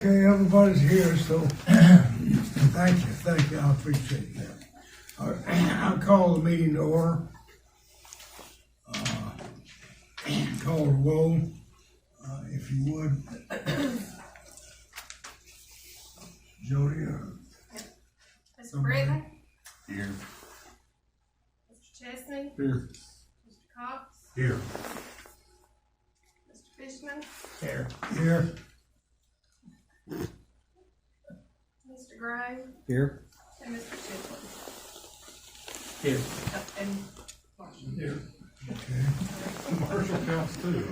Okay, everybody's here, so thank you, I appreciate that. I'll call the meeting to order. Call the roll, if you would. Jody, Mr. Britton? Here. Mr. Chesney? Here. Mr. Cox? Here. Mr. Fishman? Here. here, Mr. Gray? Here. And Mr. Shipley? Here. And Marshall? Here. okay. Marshall counts too.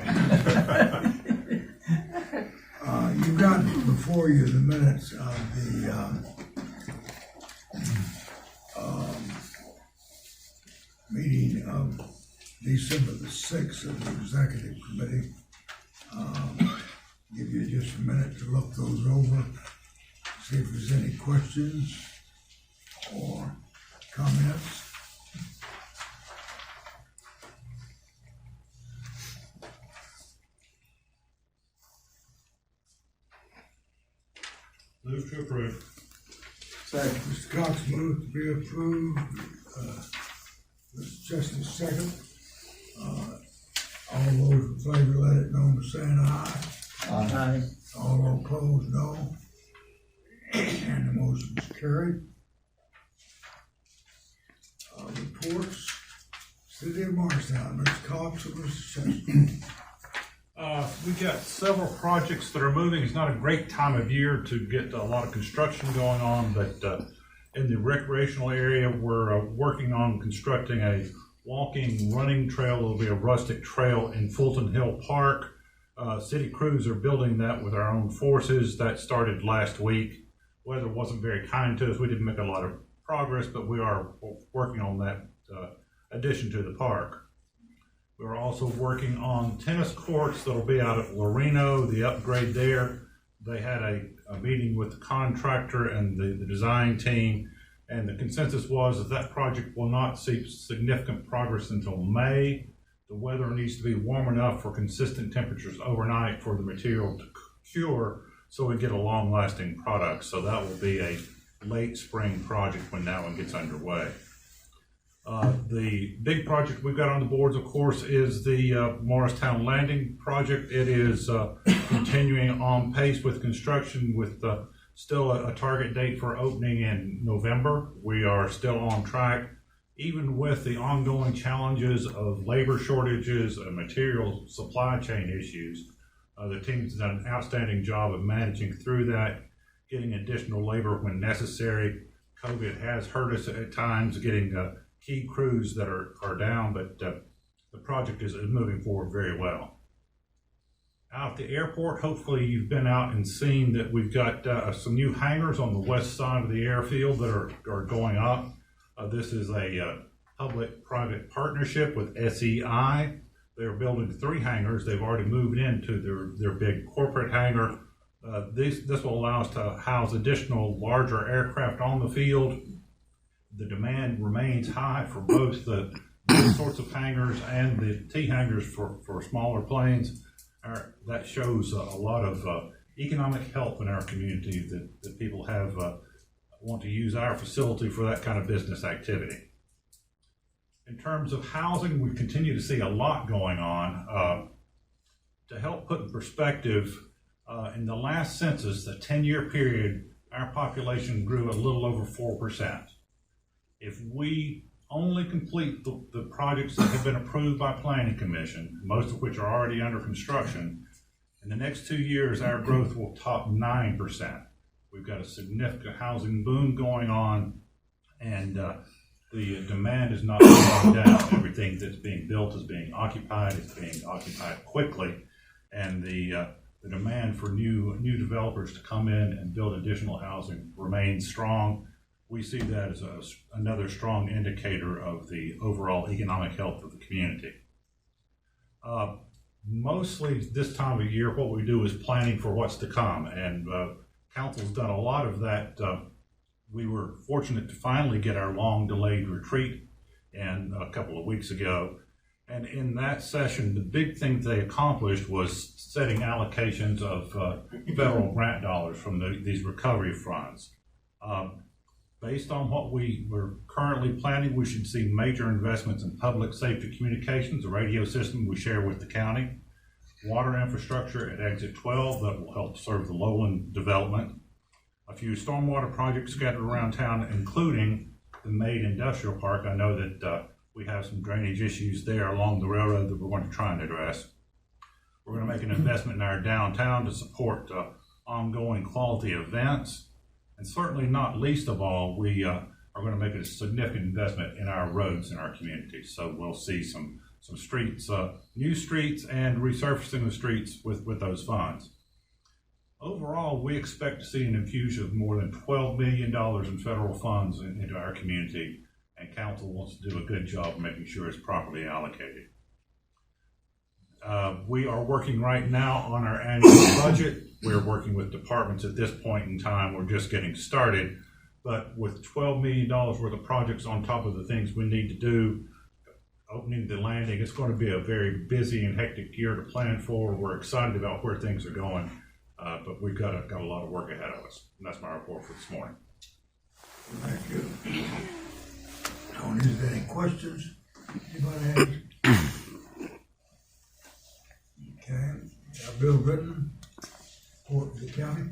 You've got before you the minutes of the, meeting of December the 6th of the Executive Committee. Give you just a minute to look those over, see if there's any questions or comments. Move to approve. Second. Mr. Cox moved to be approved. Mr. Chesney second. All those in favor, let it know by saying aye. Aye. All those opposed, no. And the motion is carried. Reports. City of Morristown, Mr. Cox and Mr. Chesney. We've got several projects that are moving. It's not a great time of year to get a lot of construction going on, but in the recreational area, we're working on constructing a walking, running trail. It'll be a rustic trail in Fulton Hill Park. City crews are building that with our own forces. That started last week. Weather wasn't very kind to us. We didn't make a lot of progress, but we are working on that addition to the park. We're also working on tennis courts that'll be out at Loreno, the upgrade there. They had a meeting with the contractor and the design team, and the consensus was that project will not see significant progress until May. The weather needs to be warm enough for consistent temperatures overnight for the material to cure so we get a long-lasting product. So that will be a late spring project when that one gets underway. The big project we've got on the boards, of course, is the Morristown Landing project. It is continuing on pace with construction with still a target date for opening in November. We are still on track, even with the ongoing challenges of labor shortages and material supply chain issues. The team's done an outstanding job of managing through that, getting additional labor when necessary. COVID has hurt us at times getting key crews that are down, but the project is moving forward very well. Out at the airport, hopefully you've been out and seen that we've got some new hangars on the west side of the airfield that are going up. This is a public-private partnership with SEI. They're building 3 hangars. They've already moved into their big corporate hangar. This will allow us to house additional larger aircraft on the field. The demand remains high for both the these sorts of hangars and the T hangars for smaller planes. That shows a lot of economic health in our community that people have want to use our facility for that kind of business activity. In terms of housing, we continue to see a lot going on. To help put in perspective, in the last census, the 10-year period, our population grew a little over 4%. If we only complete the projects that have been approved by Planning Commission, most of which are already under construction, in the next 2 years, our growth will top 9%. We've got a significant housing boom going on, and the demand is not slowing down. Everything that's being built is being occupied. It's being occupied quickly, and the demand for new developers to come in and build additional housing remains strong. We see that as another strong indicator of the overall economic health of the community. Mostly this time of year, what we do is planning for what's to come, and Council's done a lot of that. We were fortunate to finally get our long delayed retreat in a couple of weeks ago, And in that session, the big thing they accomplished was setting allocations of federal grant dollars from these recovery funds. Based on what we were currently planning, we should see major investments in public safety communications, a radio system we share with the county, water infrastructure at exit 12 that will help serve the lowland development, a few stormwater projects scattered around town, including the Maid Industrial Park. I know that we have some drainage issues there along the railroad that we're going to try and address. We're going to make an investment in our downtown to support ongoing quality events. And certainly not least of all, we are going to make a significant investment in our roads in our community. So we'll see some streets, new streets, and resurfacing the streets with those funds. Overall, we expect to see an infusion of more than $12 million in federal funds into our community, and council wants to do a good job of making sure it's properly allocated. We are working right now on our annual budget. We're working with departments at this point in time. We're just getting started, but with $12 million worth of projects on top of the things we need to do, opening the landing, it's going to be a very busy and hectic year to plan for. We're excited about where things are going, but we've got a lot of work ahead of us. And that's my report for this morning. Thank you. Tony, is there any questions anybody has? Okay, Bill Britton, report to the county.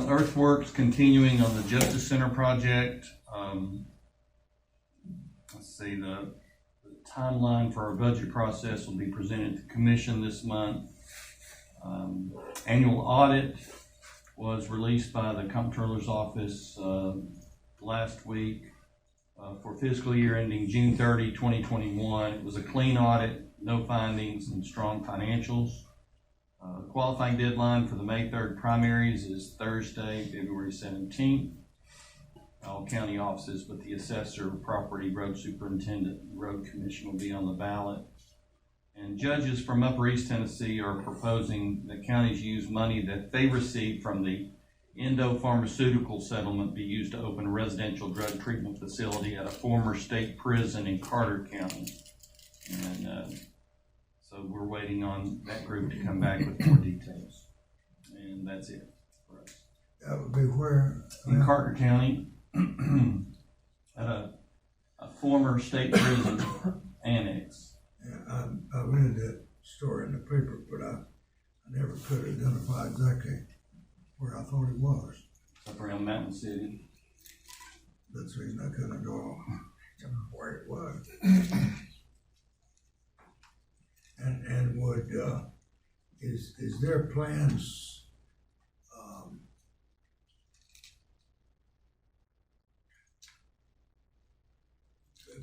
Earthworks continuing on the Justice Center project. Let's see, the timeline for our budget process will be presented to commission this month. Annual audit was released by the comptroller's office last week for fiscal year ending June 30, 2021. It was a clean audit, no findings, and strong financials. Qualifying deadline for the May 3rd primaries is Thursday, February 17th. All county offices, but the assessor, property, road superintendent, road commission will be on the ballot. And judges from Upper East Tennessee are proposing that counties use money that they received from the Endo-Pharmaceutical settlement be used to open a residential drug treatment facility at a former state prison in Carter County. And so we're waiting on that group to come back with more details. And that's it for us. That would be where? In Carter County, at a former state prison annex. Yeah, I read that story in the paper, but I never could identify exactly where I thought it was. Up around Mountain City. That's the reason I couldn't go where it was. And would, is there plans,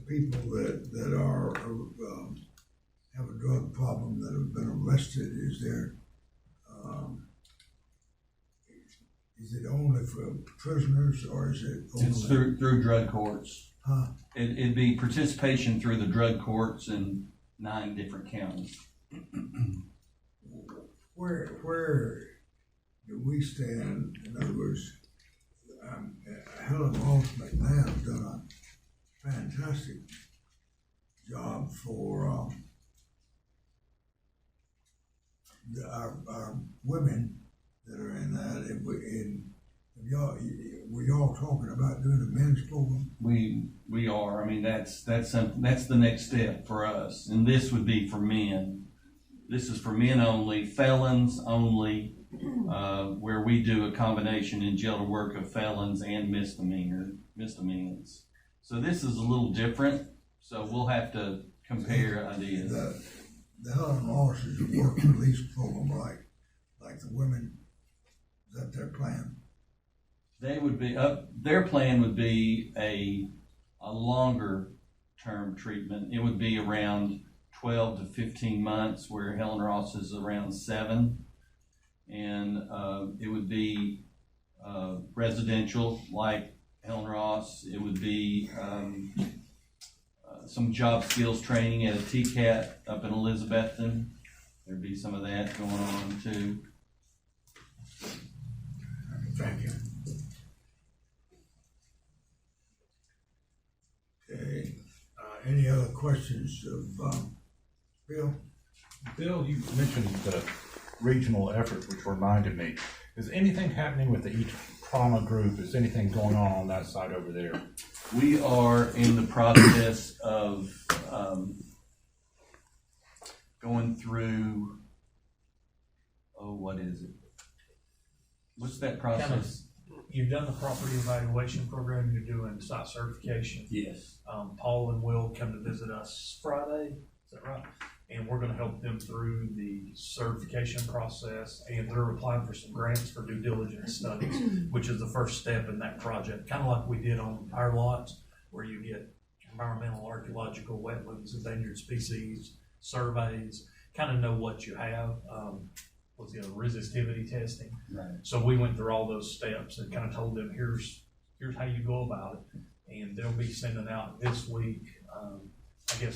people that are, have a drug problem that have been arrested, is there, is it only for prisoners or is it only? It's through drug courts. Huh? It'd be participation through the drug courts in 9 different counties. Where do we stand? In other words, Helen Ross McNabb has done a fantastic job for our women that are in that. Were y'all talking about doing a men's program? We are. I mean, that's the next step for us, and this would be for men. This is for men only, felons only, where we do a combination in jail to work of felons and misdemeanors. So this is a little different. So we'll have to compare ideas. The Helen Ross is a work release program, like the women. Is that their plan? They would be their plan would be a longer term treatment. It would be around 12 to 15 months, where Helen Ross is around 7. And it would be residential like Helen Ross. It would be some job skills training at a TCAT up in Elizabethton. There'd be some of that going on too. Thank you. Okay. Any other questions of Bill? Bill, you mentioned the regional effort, which reminded me, is anything happening with the East Trauma Group? Is anything going on that side over there? We are in the process of, going through, what is it? What's that process? You've done the property evaluation program, you're doing site certification. Yes. Paul and Will come to visit us Friday, is that right? And we're gonna help them through the certification process, and they're applying for some grants for due diligence studies, which is the first step in that project, kind of like we did on our lots, where you get environmental, archaeological, wetlands, endangered species, surveys, kind of know what you have, resistivity testing. Right. So we went through all those steps and kind of told them, here's how you go about it. And they'll be sending out this week,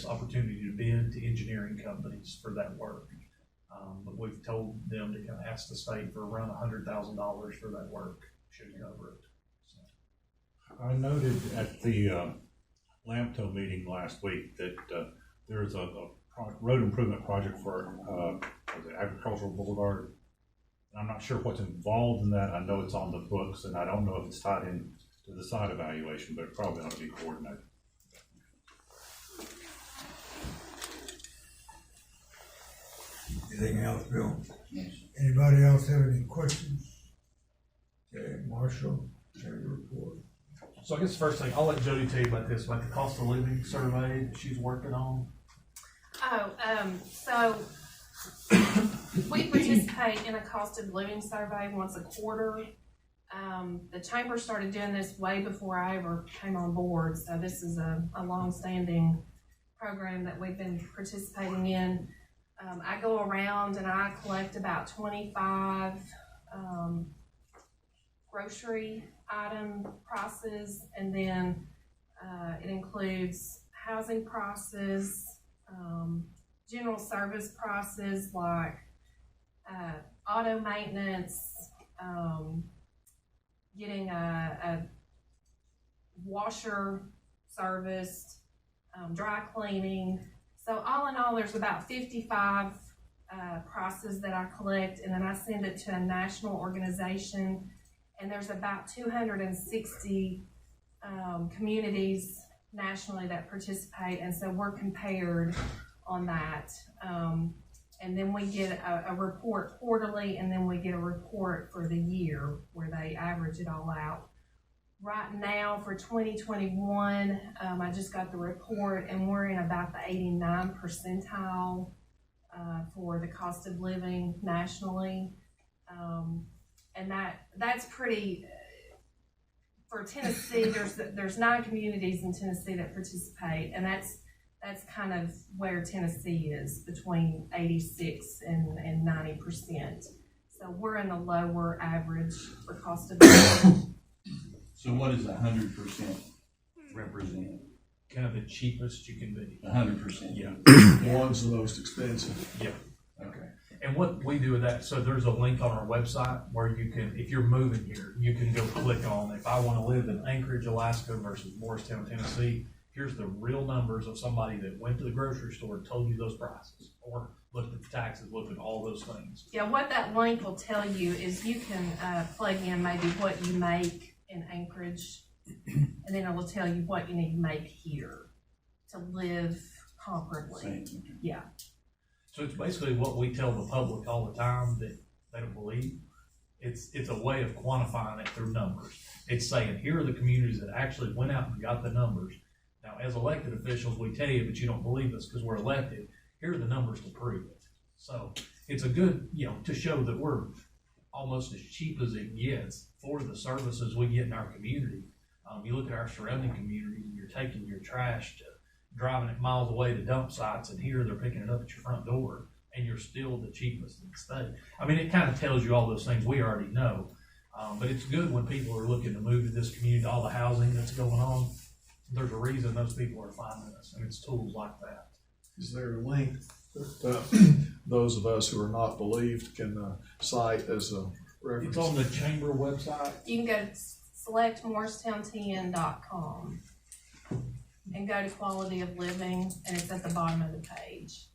opportunity to bid to engineering companies for that work. But we've told them to kind of ask the state for around $100,000 for that work, should cover it. So. I noted at the Lamptoe meeting last week that there's a road improvement project for the Agricultural Boulevard. And I'm not sure what's involved in that. I know it's on the books, and I don't know if it's tied in to the site evaluation, but it probably ought to be coordinated. Anything else, Bill? Yes. Anybody else have any questions? Okay, Marshall, have your report. So I guess the first thing, I'll let Jody tell you about this, about the cost of living survey that she's working on. So we participate in a cost of living survey once a quarter. The chamber started doing this way before I ever came on board, so this is a long-standing program that we've been participating in. I go around and I collect about 25 grocery item prices, and then it includes housing prices, general service prices like auto maintenance, getting a washer serviced, dry cleaning. So all in all, there's about 55 prices that I collect, and then I send it to a national organization, and there's about 260 communities nationally that participate, and so we're compared on that. And then we get a report quarterly, and then we get a report for the year where they average it all out. Right now for 2021, I just got the report, and we're in about the 89th percentile for the cost of living nationally. And that's pretty, for Tennessee, there's 9 communities in Tennessee that participate, and that's kind of where Tennessee is, between 86 and 90%. So we're in the lower average for cost of living. So what does 100% represent? Kind of the cheapest you can be. 100%? Yeah. One's the most expensive. Yeah. Okay. And what we do with that, so there's a link on our website where you can, if you're moving here, you can go click on, if I want to live in Anchorage, Alaska versus Morristown, Tennessee, here's the real numbers of somebody that went to the grocery store and told you those prices, or looked at the taxes, looked at all those things. Yeah, what that link will tell you is you can plug in maybe what you make in Anchorage, and then it will tell you what you need to make here to live comparably. Yeah. So it's basically what we tell the public all the time that they don't believe. It's a way of quantifying it through numbers. It's saying, here are the communities that actually went out and got the numbers. Now, as elected officials, we tell you, but you don't believe us because we're elected. Here are the numbers to prove it. So it's a good, to show that we're almost as cheap as it gets for the services we get in our community. You look at our surrounding communities, and you're taking your trash to driving it miles away to dump sites, and here they're picking it up at your front door, and you're still the cheapest in the state. I mean, it kind of tells you all those things we already know, but it's good when people are looking to move to this community, all the housing that's going on. There's a reason those people are finding us, and it's tools like that. Is there a link that those of us who are not believed can cite as a reference? It's on the chamber website. You can go to selectmorristown10.com and go to quality of living, and it's at the bottom of the page.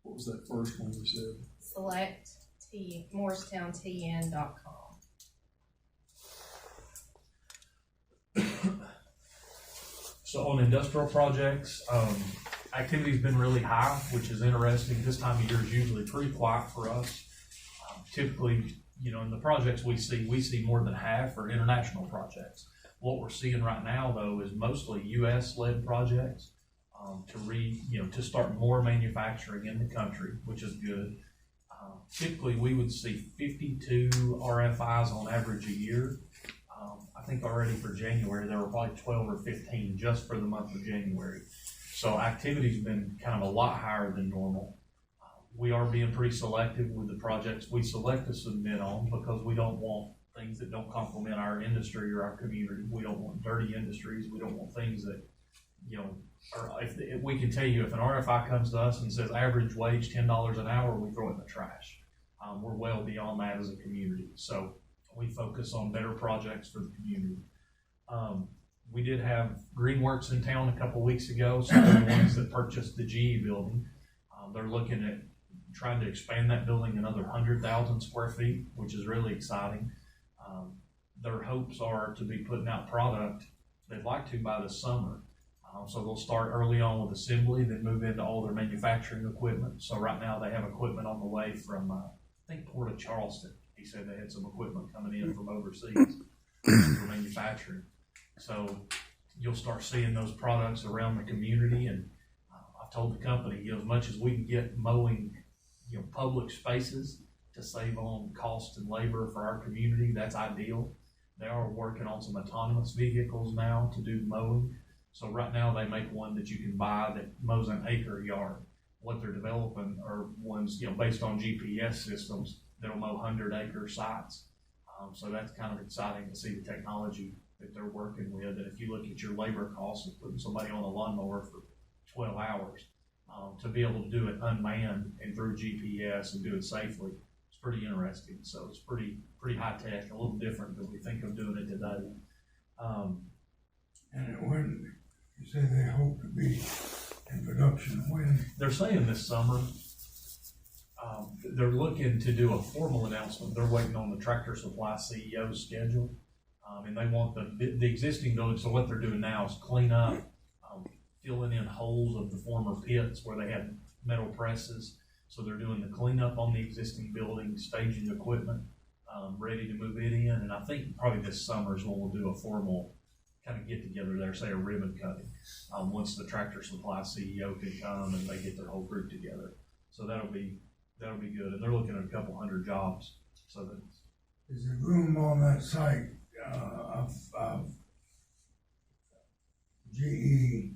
What was that first one you said? Select MorristownTN.com. So on industrial projects, activity's been really high, which is interesting. This time of year is usually pretty quiet for us. Typically, you know, in the projects we see more than half are international projects. What we're seeing right now, though, is mostly US-led projects, to start more manufacturing in the country, which is good. Typically, we would see 52 RFIs on average a year. I think already for January, there were probably 12 or 15 just for the month of January. So activity's been kind of a lot higher than normal. We are being pretty selective with the projects we select to submit on, because we don't want things that don't complement our industry or our community. We don't want dirty industries. We don't want things that, or if we can tell you, if an RFI comes to us and says average wage $10 an hour, we throw it in the trash. We're well beyond that as a community. So we focus on better projects for the community. We did have Greenworks in town a couple weeks ago, so they're the ones that purchased the GE building. They're looking at trying to expand that building another 100,000 square feet, which is really exciting. Their hopes are to be putting out product they'd like to by the summer. So they'll start early on with assembly, then move into all their manufacturing equipment. So right now they have equipment on the way from, I think, Port of Charleston. He said they had some equipment coming in from overseas for manufacturing. So you'll start seeing those products around the community. And I've told the company, as much as we can get mowing, public spaces to save on cost and labor for our community, that's ideal. They are working on some autonomous vehicles now to do mowing. So right now they make one that you can buy that mows an acre yard. What they're developing are ones, based on GPS systems that'll mow 100-acre sites. So that's kind of exciting to see the technology that they're working with. And if you look at your labor costs of putting somebody on a lawnmower for 12 hours, to be able to do it unmanned and through GPS and do it safely, it's pretty interesting. So it's pretty high tech, a little different than we think of doing it today. And when you say they hope to be in production, when? They're saying this summer. They're looking to do a formal announcement. They're waiting on the Tractor Supply CEO's schedule. And they want the existing building. So what they're doing now is clean up, filling in holes of the former pits where they had metal presses. So they're doing the cleanup on the existing building, staging equipment, ready to move it in. And I think probably this summer is when we'll do a formal kind of get together there, say a ribbon cutting, once the Tractor Supply CEO can come and they get their whole group together. So that'll be good. And they're looking at a couple hundred jobs. So that Is there room on that site of GE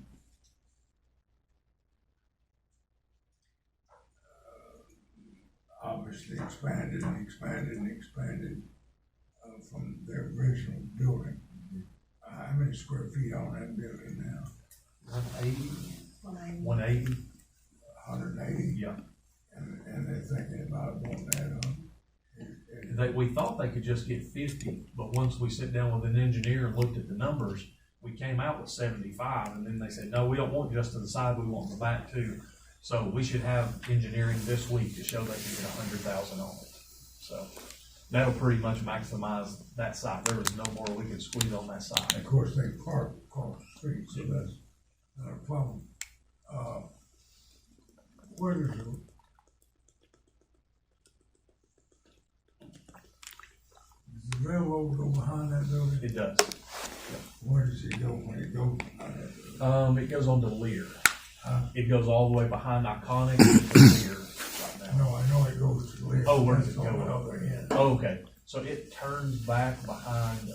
obviously expanded and expanded and expanded from their original building? How many square feet on that building now? 180, 180. 180? Yeah. And they're thinking about wanting that on? We thought they could just get 50, but once we sit down with an engineer and looked at the numbers, we came out with 75, and then they said, no, we don't want just to the side, we want the back too. So we should have engineering this week to show they can get 100,000 on it. So that'll pretty much maximize that site. There was no more we could squeeze on that site. Of course, they park across the street, so that's not a problem. Where does the railroad go behind that building? It does. Where does it go when it goes behind that building? It goes on to Lear. Huh? It goes all the way behind Iconic to Lear right now. No, I know it goes to Lear. Oh, where does it That's go? on the other end. Oh, okay. So it turns back behind,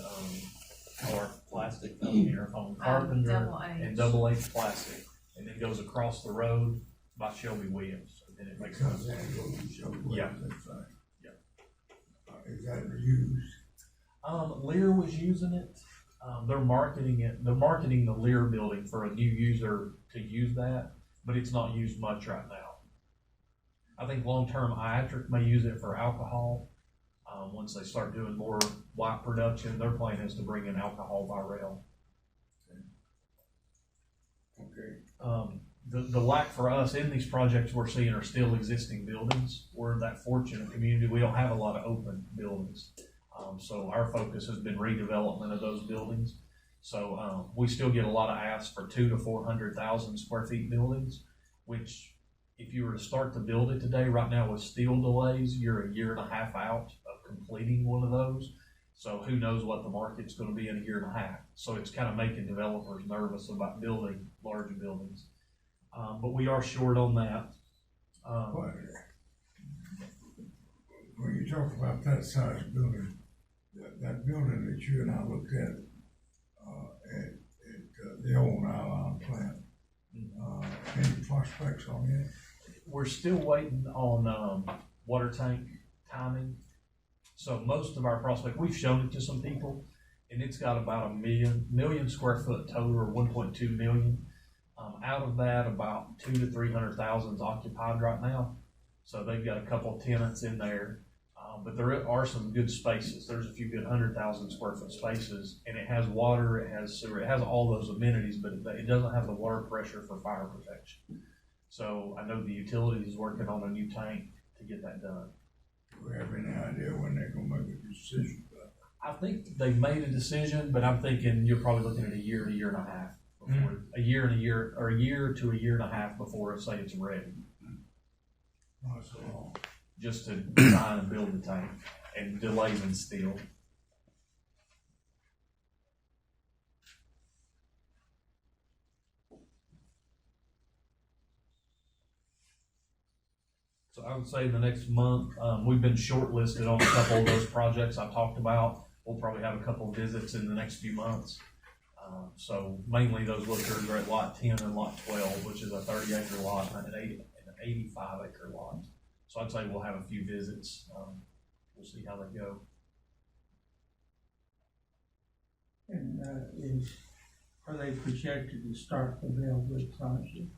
our plastic down here on Carpenter Double H. and Double H Plastic. And then goes across the road by Shelby Williams. And then it makes Comes in and goes to Shelby Williams, Yeah. that's right. Yeah. Is that used? Lear was using it. They're marketing it. They're marketing the Lear building for a new user to use that, but it's not used much right now. I think long-term Iatric may use it for alcohol. Once they start doing more white production, their plan is to bring in alcohol by rail. Okay. the lack for us in these projects we're seeing are still existing buildings. We're that fortunate community, we don't have a lot of open buildings. So our focus has been redevelopment of those buildings. So, we still get a lot of asks for 200,000 to 400,000 square feet buildings, which if you were to start to build it today, right now with steel delays, you're a year and a half out of completing one of those. So who knows what the market's gonna be in a year and a half. So it's kind of making developers nervous about building large buildings. But we are short on that. But when you talk about that size building, that building that you and I looked at the old Island plant, any prospects on it? We're still waiting on, water tank timing. So most of our prospect, we've shown it to some people, and it's got about a million square foot total, or 1.2 million. Out of that, about 200,000 to 300,000 is occupied right now. So they've got a couple of tenants in there, but there are some good spaces. There's a few good 100,000 square foot spaces, and it has water, it has sewer, it has all those amenities, but it doesn't have the water pressure for fire protection. So I know the utilities is working on a new tank to get that done. Do we have any idea when they're gonna make a decision? I think they've made a decision, but I'm thinking you're probably looking at a year to a year and a half before, a year to a year and a half before it say it's ready, Not so long. just to design and build the tank, and delays in steel. So I would say in the next month, we've been shortlisted on a couple of those projects I talked about. We'll probably have a couple of visits in the next few months. So mainly those lookers are at lot 10 and lot 12, which is a 30-acre lot and an 85-acre lot. So I'd say we'll have a few visits. We'll see how they go. And, are they projected to start the Bellwood project?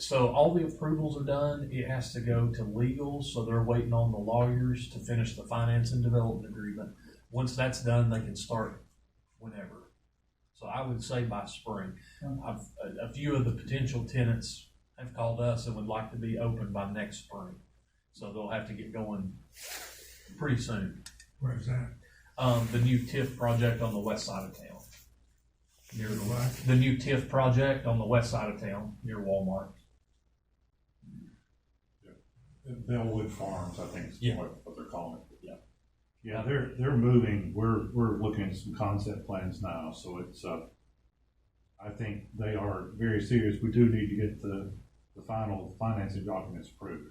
So all the approvals are done. It has to go to legal, so they're waiting on the lawyers to finish the finance and development agreement. Once that's done, they can start whenever. So I would say by spring. A few of the potential tenants have called us and would like to be open by next spring. So they'll have to get going pretty soon. Where's that? The new TIF project on the west side of town. Near the what? The new TIF project on the west side of town, near Walmart. Bellwood Farms, I think is Yeah. what they're calling it. Yeah. Yeah, they're moving. We're looking at some concept plans now, so it's, I think they are very serious. We do need to get the final financing documents approved.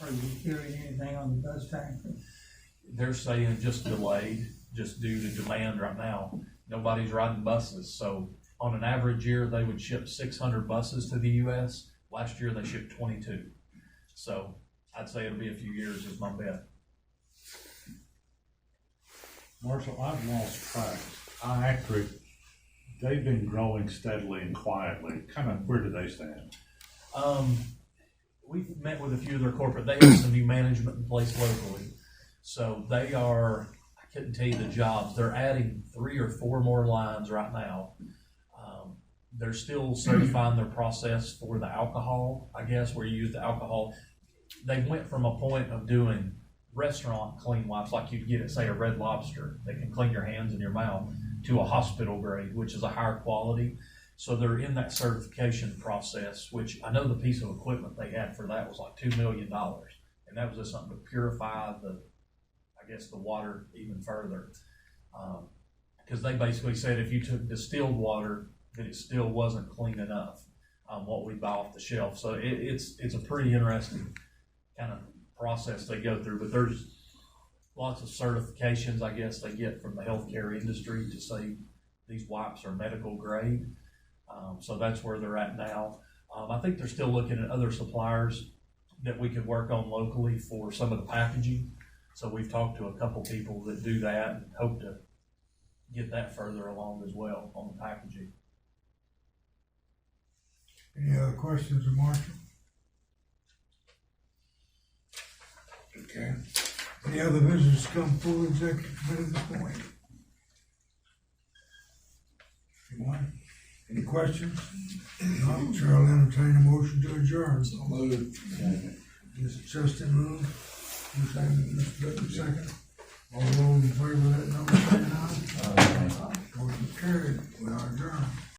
Are you hearing anything on the bus factory? They're saying just delayed, just due to demand right now. Nobody's riding buses, so on an average year, they would ship 600 buses to the US. Last year, they shipped 22. So I'd say it'll be a few years is my bet. Marshall, I've lost track. They've been growing steadily and quietly. Kind of, where do they stand? We've met with a few of their corporate, they have some new management in place locally. So they are, I couldn't tell you the jobs, they're adding 3 or 4 more lines right now. They're still certifying their process for the alcohol, I guess, where you use the alcohol. They went from a point of doing restaurant clean wipes, like you'd get at, say, a Red Lobster, that can clean your hands and your mouth, to a hospital grade, which is a higher quality. So they're in that certification process, which I know the piece of equipment they had for that was like $2 million. And that was just something to purify the water even further. Because they basically said if you took distilled water, that it still wasn't clean enough, what we buy off the shelf. So it's a pretty interesting kind of process they go through, but there's lots of certifications, I guess, they get from the healthcare industry to say these wipes are medical grade. So that's where they're at now. I think they're still looking at other suppliers that we could work on locally for some of the packaging. So we've talked to a couple people that do that and hope to get that further along as well on the packaging. Any other questions of Marshall? Okay. Any other business come forward executive committee this morning? Anyone? Any questions? Not, Chair will entertain a motion to adjourn. So moved. Mr. Cheston moved. You second, Mr. Britton second. All those in favor of that number, say aye. Motion carried, we are adjourned.